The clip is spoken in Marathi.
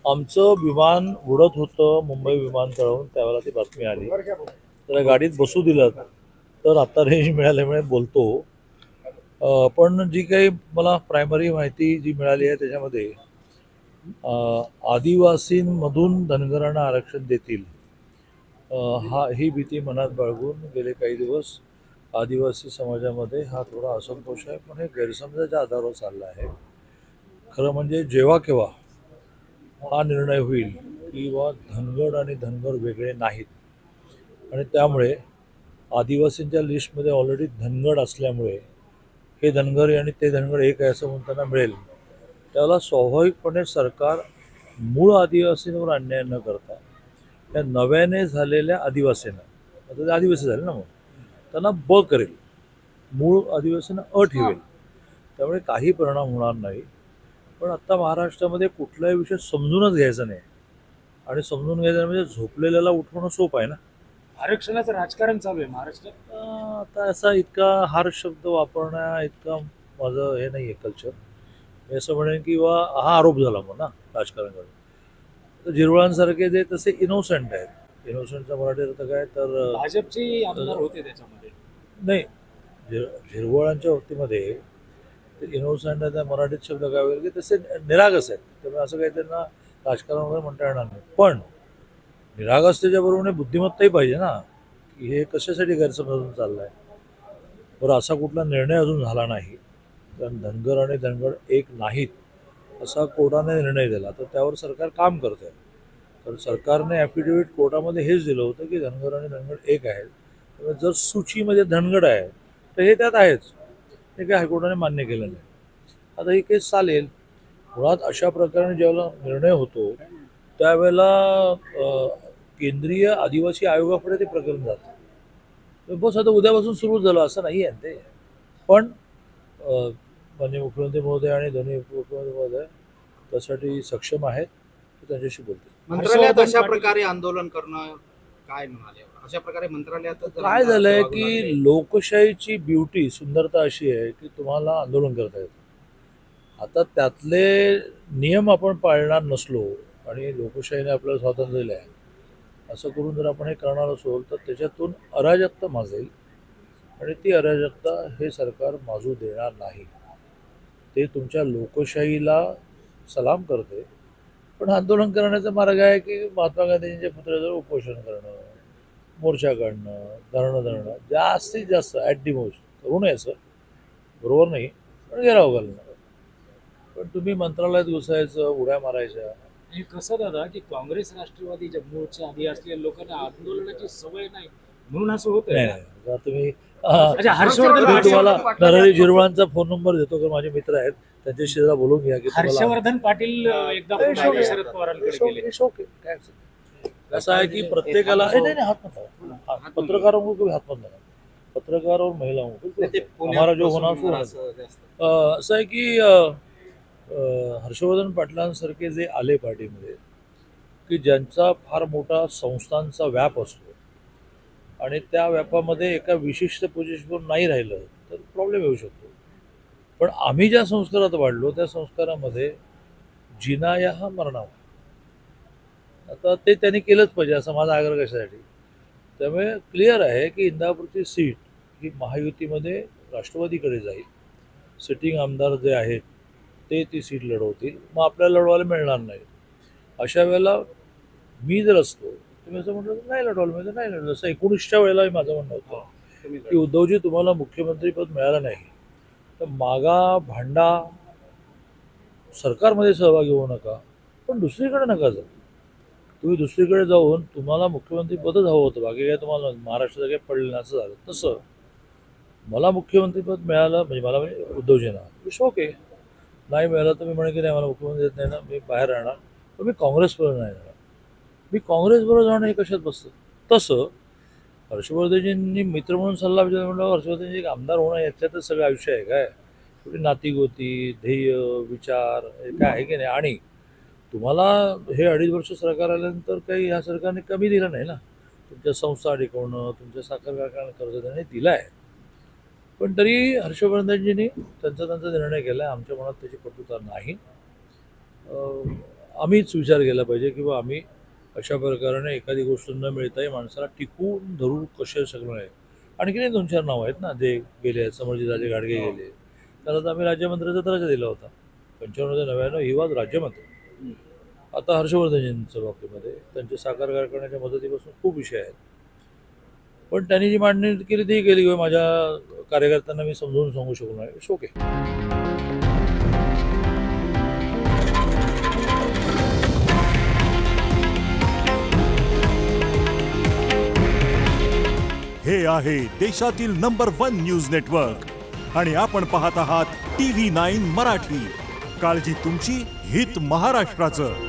आमचं विमान उडत होतं मुंबई विमानतळावरून, त्यावेळेला ती बातमी आली. त्याला गाडीत बसू दिलं तर आता रेंज मिळाल्यामुळे बोलतो. पण जी काही मला प्रायमरी माहिती जी मिळाली आहे त्याच्यामध्ये आदिवासींमधून धनगरांना आरक्षण देतील ही भीती मनात बाळगून गेले काही दिवस आदिवासी समाजामध्ये हा थोडा असंतोष आहे, पण हे गैरसमजाच्या आधारावर चालला आहे. खरं म्हणजे जेव्हा केव्हा हा निर्णय होईल की बा धनगड आणि धनगर वेगळे नाहीत आणि त्यामुळे आदिवासींच्या लिस्टमध्ये ऑलरेडी धनगड असल्यामुळे हे धनगर आणि ते धनगर एक आहे असं म्हणताना मिळेल, त्याला स्वाभाविकपणे सरकार मूळ आदिवासींवर अन्याय न करता त्या नव्याने झालेल्या आदिवासींना, आता ते आदिवासी झाले ना, मग त्यांना ब करेल, मूळ आदिवासींना अ ठेवेल. त्यामुळे काही परिणाम होणार नाही. पण आत्ता महाराष्ट्रामध्ये कुठलाही विषय समजूनच घ्यायचा नाही आणि समजून घ्यायचं म्हणजे झोपलेल्याला उठवणं सोपं आहे ना. आरक्षणाचं राजकारण चालू आहे महाराष्ट्रात. आता असा इतका हार शब्द वापरण्या इतका माझं हे नाही आहे कल्चर. मी असं म्हणेन की हा आरोप झाला मग ना राजकारण करून. तर झिरवळांसारखे जे तसे इनोसंट आहेत. इनोसंटचा मराठी अर्थ काय तर भाजपचे आमदार होते त्याच्यामध्ये. नाही, झिरवळांच्या बाबतीमध्ये इनोसंट त्या मराठीत शब्द काय वगैरे की तसे निरागस आहेत. त्यामुळे असं काही त्यांना राजकारण वगैरे म्हणता येणार नाही. पण निरागसतेच्या बरोबरने बुद्धिमत्ताही पाहिजे ना, की हे कशासाठी गैरसमजून चाललं आहे. बरं, असा कुठला निर्णय अजून झाला नाही, कारण धनगर आणि धनगर एक नाहीत असा कोर्टाने निर्णय दिला, तर त्यावर सरकार काम करत आहे. तर सरकारने ॲफिडेव्हिट कोर्टामध्ये हेच दिलं होतं की धनगर आणि धनगर एक आहेत. त्यामुळे जर सूचीमध्ये धनगड आहे तर हे त्यात आहेच. हे काय हायकोर्टाने मान्य केलं नाही. आता ही केस चालेल. मुळात अशा प्रकारे ज्यावेळेला निर्णय होतो त्यावेळेला केंद्रीय आदिवासी आयोगाकडे ते प्रकरण जातं. बस आता उद्यापासून सुरू झालं असं नाही आहे ते. पण माननीय मुख्यमंत्री महोदय आणि दोन्ही उपमुख्यमंत्री महोदय त्यासाठी सक्षम आहेत. त्यांच्याशी बोलते. मंत्रालयात अशा प्रकारे आंदोलन करणं काय म्हणाले, अशा प्रकारे मंत्रालयात काय झालंय की लोकशाहीची ब्युटी, सुंदरता अशी आहे की तुम्हाला आंदोलन करता येतं. आता त्यातले नियम आपण पाळणार नसलो आणि लोकशाहीने आपल्याला स्वातंत्र्य दिलं आहे असं करून जर आपण हे करणार असो तर त्याच्यातून अराजकता माजेल आणि ती अराजकता हे सरकार माजू देणार नाही. ते तुमच्या लोकशाहीला सलाम करते. पण आंदोलन करण्याचा मार्ग आहे की महात्मा गांधींच्या पुतळ्याजवळ उपोषण करणं, मोर्चा काढणं, धरणं जास्तीत जास्त ॲट दी मोस्ट करू नये सर, बरोबर नाही, पण घेराव घालणं. पण तुम्ही मंत्रालयात घुसायचं, उड्या मारायच्या. हे कसं दादा की काँग्रेस राष्ट्रवादी मूळच्या आधी असलेल्या लोकांना आंदोलनाची सवय नाही म्हणून असं होत नाही आहे. जर तुम्ही हर्षवर्धन तुम्हाला नरहरी झिरवळांचा फोन नंबर देतो की माझे मित्र आहेत, त्यांच्याशी जरा बोलून घ्या की हर्षवर्धन पाटील एकदा शरद पवारांकडे गेले. असं आहे की प्रत्येकाला पत्रकारों को हात मत लगा, पत्रकार और महिलाओं को हमारा जो होना सो असं आहे की हर्षवर्धन पाटलांसारखे जे आले पार्टीमध्ये की ज्यांचा फार मोठा संस्थांचा व्याप असतो आणि त्या व्यापामध्ये एका विशिष्ट पोझिशनवर नाही राहिलं तर प्रॉब्लेम येऊ शकतो. पण आम्ही ज्या संस्कारात वाढलो त्या संस्कारामध्ये जिनाया हा मरणावा, आता ते त्यांनी केलंच पाहिजे असा माझा आग्रह कशासाठी. त्यामुळे क्लिअर आहे की इंदापूरची सीट ही महायुतीमध्ये राष्ट्रवादीकडे जाईल. सिटिंग आमदार जे आहेत ते ती सीट लढवतील, मग आपल्याला लढवायला मिळणार नाही. अशा वेळेला मी जर असतो तुम्ही असं म्हटलं तर नाही लढवलं, म्हणजे नाही लढवलं. असं 19च्या वेळेला माझं म्हणणं होतं की उद्धवजी तुम्हाला मुख्यमंत्रीपद मिळालं नाही तर मागा भांडा, सरकारमध्ये सहभागी होऊ नका, पण दुसरीकडे नका जाऊ. तुम्ही दुसरीकडे जाऊन तुम्हाला मुख्यमंत्रीपदच हवं होतं, बाकी काय तुम्हाला महाराष्ट्राचं काही पडलं असं झालं. तसं मला मुख्यमंत्रीपद मिळालं म्हणजे मला म्हणजे उद्धवजींना इट्स ओके. नाही मिळालं तर मी म्हणेन की नाही मला मुख्यमंत्री देत नाही ना, मी बाहेर राहणार, पण मी काँग्रेसबरोबर नाही राहणार. मी काँग्रेसबरोबर जाणं हे कशात बसतं. तसं हर्षवर्धनजींनी मित्र म्हणून सल्ला विचार म्हटलं, हर्षवर्धनजी एक आमदार होणं याच्यातच सगळं आयुष्य आहे काय, थोडी नातीगोती, ध्येय, विचार हे काय आहे की नाही. आणि तुम्हाला हे 2.5 वर्ष सरकार आल्यानंतर काही ह्या सरकारने कमी दिलं नाही ना. तुमच्या संस्था टिकवणं, तुमच्या साखर कारखाना कर्ज देणं हे दिलं आहे. पण तरी हर्षवर्धनजींनी त्यांचा निर्णय केला आहे. आमच्या मनात त्याची कटुता नाही. आम्हीच विचार केला पाहिजे की बा आम्ही अशा प्रकारे एखादी गोष्ट न मिळताही माणसाला टिकवून धरू कशा शकणार आहे. आणखी 2-4 नावं आहेत ना, जे गेले आहेत. समरजितराजे गाडगे गेले, त्याला तर आम्ही राज्यमंत्र्याचा दर्जा दिला होता. 95-99 ही वाज राज्यमंत्री. आता हर्षवर्धनजींच्या बाबतीमध्ये त्यांचे साखर कारखान्याच्या मदतीपासून खूप विषय आहेत. पण त्यांनी जी मांडणी केली ती केली किंवा माझ्या कार्यकर्त्यांना मी समजावून सांगू शकलो नाही. It's okay. हे आहे देशातील नंबर 1 न्यूज नेटवर्क आणि आपण पाहत आहात TV9 मराठी. काळजी तुमची, हित महाराष्ट्राचं.